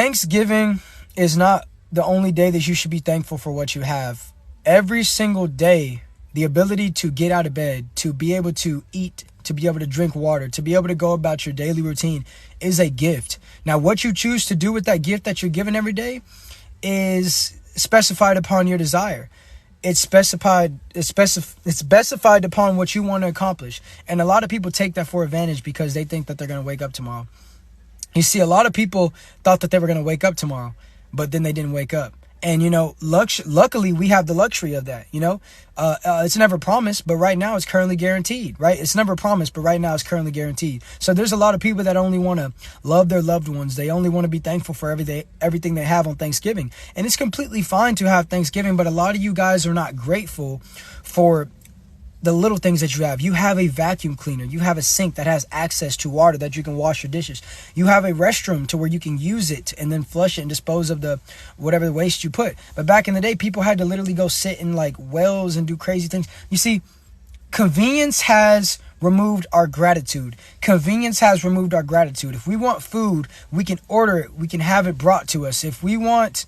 Thanksgiving is not the only day that you should be thankful for what you have. Every single day, the ability to get out of bed, to be able to eat, to be able to drink water, to be able to go about your daily routine is a gift. Now, what you choose to do with that gift that you're given every day is specified upon your desire. It's specified upon what you want to accomplish. And a lot of people take that for advantage because they think that they're going to wake up tomorrow. You see, a lot of people thought that they were going to wake up tomorrow, but then they didn't wake up. And, luckily we have the luxury of that, it's never promised, but right now it's currently guaranteed, right? It's never promised, but right now it's currently guaranteed. So there's a lot of people that only want to love their loved ones. They only want to be thankful for everything they have on Thanksgiving. And it's completely fine to have Thanksgiving, but a lot of you guys are not grateful for the little things that you have. You have a vacuum cleaner. You have a sink that has access to water that you can wash your dishes. You have a restroom to where you can use it and then flush it and dispose of the waste you put. But back in the day, people had to literally go sit in like wells and do crazy things. You see, convenience has removed our gratitude. Convenience has removed our gratitude. If we want food, we can order it. We can have it brought to us. If we want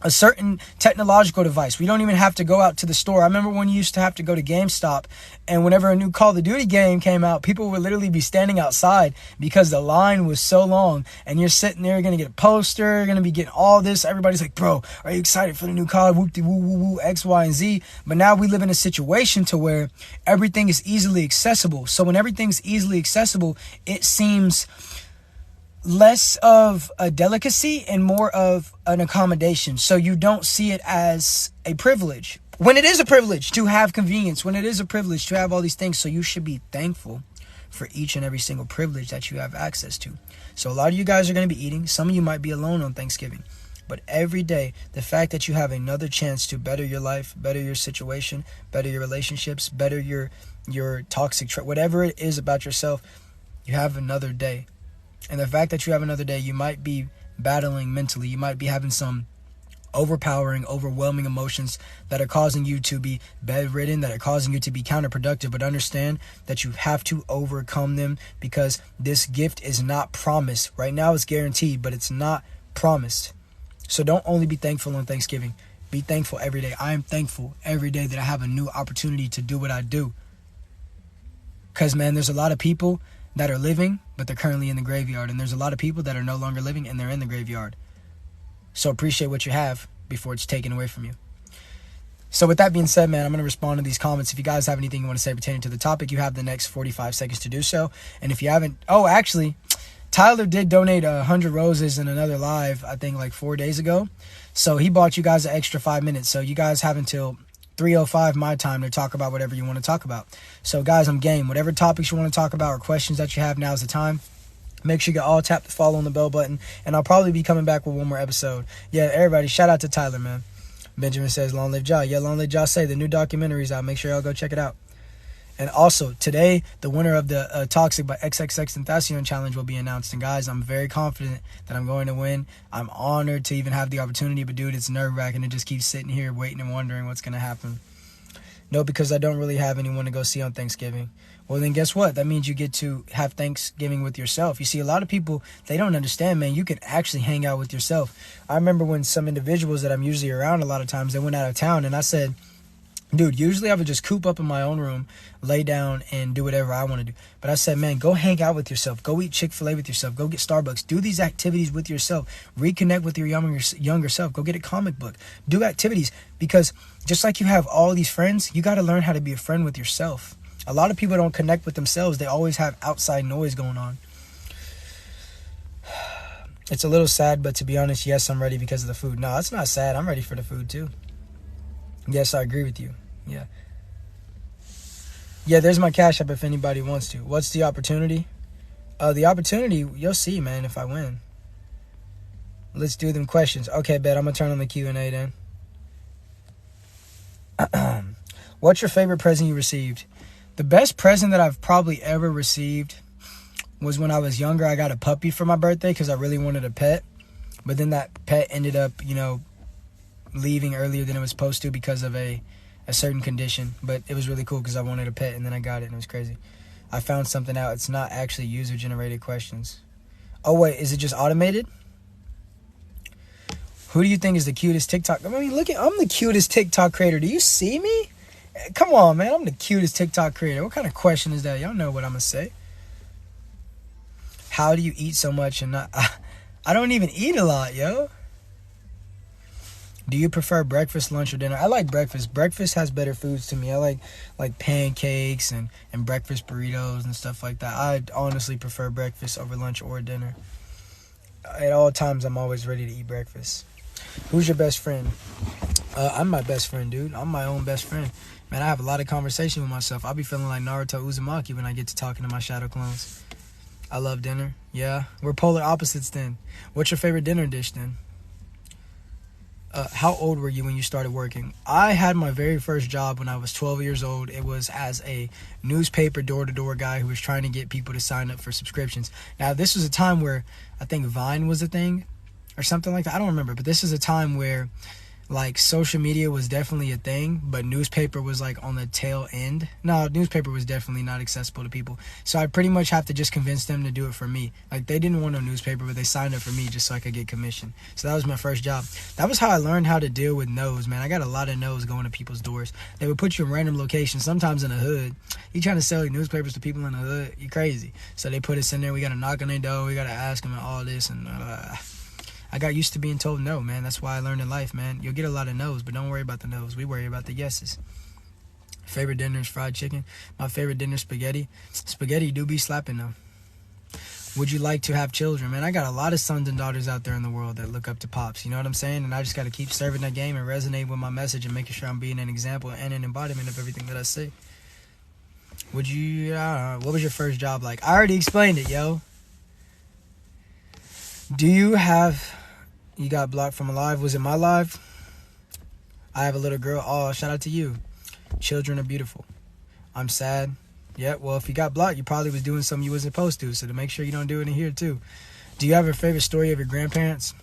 a certain technological device, we don't even have to go out to the store. I remember when you used to have to go to GameStop, and whenever a new Call of Duty game came out, people would literally be standing outside because the line was so long. And you're sitting there, you're going to get a poster, you're going to be getting all this. Everybody's like, bro, are you excited for the new Call of Duty, woo, woo, woo, X, Y, and Z? But now we live in a situation to where everything is easily accessible. So when everything's easily accessible, it seems less of a delicacy and more of an accommodation. So you don't see it as a privilege, when it is a privilege to have convenience, when it is a privilege to have all these things. So you should be thankful for each and every single privilege that you have access to. So a lot of you guys are going to be eating. Some of you might be alone on Thanksgiving. But every day, the fact that you have another chance to better your life, better your situation, better your relationships, better your toxic whatever it is about yourself, you have another day. And the fact that you have another day, you might be battling mentally. You might be having some overwhelming emotions that are causing you to be bedridden, that are causing you to be counterproductive. But understand that you have to overcome them, because this gift is not promised. Right now it's guaranteed, but it's not promised. So don't only be thankful on Thanksgiving. Be thankful every day. I am thankful every day that I have a new opportunity to do what I do. Because, man, there's a lot of people that are living, but they're currently in the graveyard. And there's a lot of people that are no longer living and they're in the graveyard. So appreciate what you have before it's taken away from you. So with that being said, man, I'm going to respond to these comments. If you guys have anything you want to say pertaining to the topic, you have the next 45 seconds to do so. And if you haven't, actually, Tyler did donate 100 roses in another live, I think like 4 days ago. So he bought you guys an extra 5 minutes. So you guys have until 3:05 my time to talk about whatever you want to talk about. So guys, I'm game. Whatever topics you want to talk about or questions that you have, now's the time. Make sure you all tap the follow on the bell button, and I'll probably be coming back with one more episode. Yeah, everybody, shout out to Tyler, man. Benjamin says, long live Ja. Yeah, long live Ja Say. The new documentary's out. Make sure y'all go check it out. And also, today, the winner of the Toxic by XXXTentacion challenge will be announced. And guys, I'm very confident that I'm going to win. I'm honored to even have the opportunity, but dude, it's nerve-wracking to just keep sitting here waiting and wondering what's going to happen. No, because I don't really have anyone to go see on Thanksgiving. Well, then guess what? That means you get to have Thanksgiving with yourself. You see, a lot of people, they don't understand, man. You can actually hang out with yourself. I remember when some individuals that I'm usually around a lot of times, they went out of town, and I said, dude, usually I would just coop up in my own room, lay down, and do whatever I want to do. But I said, man, go hang out with yourself. Go eat Chick-fil-A with yourself. Go get Starbucks. Do these activities with yourself. Reconnect with your younger self. Go get a comic book. Do activities, because just like you have all these friends, you got to learn how to be a friend with yourself. A lot of people don't connect with themselves. They always have outside noise going on. It's a little sad, but to be honest, yes, I'm ready because of the food. No, it's not sad. I'm ready for the food too. Yes, I agree with you. Yeah. Yeah, there's my Cash App if anybody wants to. What's the opportunity? The opportunity, you'll see, man, if I win. Let's do them questions. Okay, bet. I'm going to turn on the Q&A then. What's your favorite present you received? The best present that I've probably ever received was when I was younger. I got a puppy for my birthday because I really wanted a pet. But then that pet ended up, leaving earlier than it was supposed to because of a certain condition. But it was really cool because I wanted a pet, and then I got it, and it was crazy. I found something out. It's not actually user-generated questions. Oh, wait, is it just automated? Who do you think is the cutest TikTok? I mean, look at, I'm the cutest TikTok creator. Do you see me? Come on, man. I'm the cutest TikTok creator. What kind of question is that? Y'all know what I'm going to say. How do you eat so much and not... I don't even eat a lot, yo. Do you prefer breakfast, lunch, or dinner? I like breakfast. Breakfast has better foods to me. I like pancakes and breakfast burritos and stuff like that. I honestly prefer breakfast over lunch or dinner. At all times, I'm always ready to eat breakfast. Who's your best friend? I'm my best friend, dude. I'm my own best friend. Man, I have a lot of conversation with myself. I'll be feeling like Naruto Uzumaki when I get to talking to my shadow clones. I love dinner. Yeah, we're polar opposites then. What's your favorite dinner dish then? How old were you when you started working? I had my very first job when I was 12 years old. It was as a newspaper door-to-door guy who was trying to get people to sign up for subscriptions. Now, this was a time where I think Vine was a thing or something like that. I don't remember, but this is a time where like social media was definitely a thing, but newspaper was like on the tail end. No, newspaper was definitely not accessible to people. So I pretty much have to just convince them to do it for me. Like they didn't want no newspaper, but they signed up for me just so I could get commission. So that was my first job. That was how I learned how to deal with no's, man. I got a lot of no's going to people's doors. They would put you in random locations, sometimes in the hood. You trying to sell your newspapers to people in the hood? You crazy. So they put us in there. We got to knock on their door. We got to ask them and all this and I got used to being told no, man. That's why I learned in life, man. You'll get a lot of no's, but don't worry about the no's. We worry about the yeses. Favorite dinner is fried chicken. My favorite dinner is spaghetti. Spaghetti do be slapping, though. Would you like to have children? Man, I got a lot of sons and daughters out there in the world that look up to Pops. You know what I'm saying? And I just got to keep serving that game and resonate with my message and making sure I'm being an example and an embodiment of everything that I say. Would you... what was your first job like? I already explained it, yo. Do you have... You got blocked from a live. Was it my live? I have a little girl. Oh, shout out to you. Children are beautiful. I'm sad. Yeah, well, if you got blocked, you probably was doing something you wasn't supposed to. So to make sure you don't do it in here, too. Do you have a favorite story of your grandparents?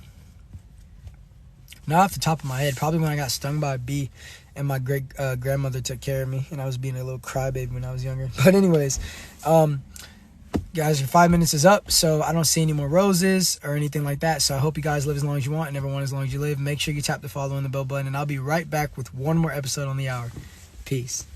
Not off the top of my head. Probably when I got stung by a bee and my great grandmother took care of me. And I was being a little crybaby when I was younger. But anyways, guys, your 5 minutes is up, so I don't see any more roses or anything like that. So I hope you guys live as long as you want and everyone as long as you live. Make sure you tap the follow and the bell button, and I'll be right back with one more episode on the hour. Peace.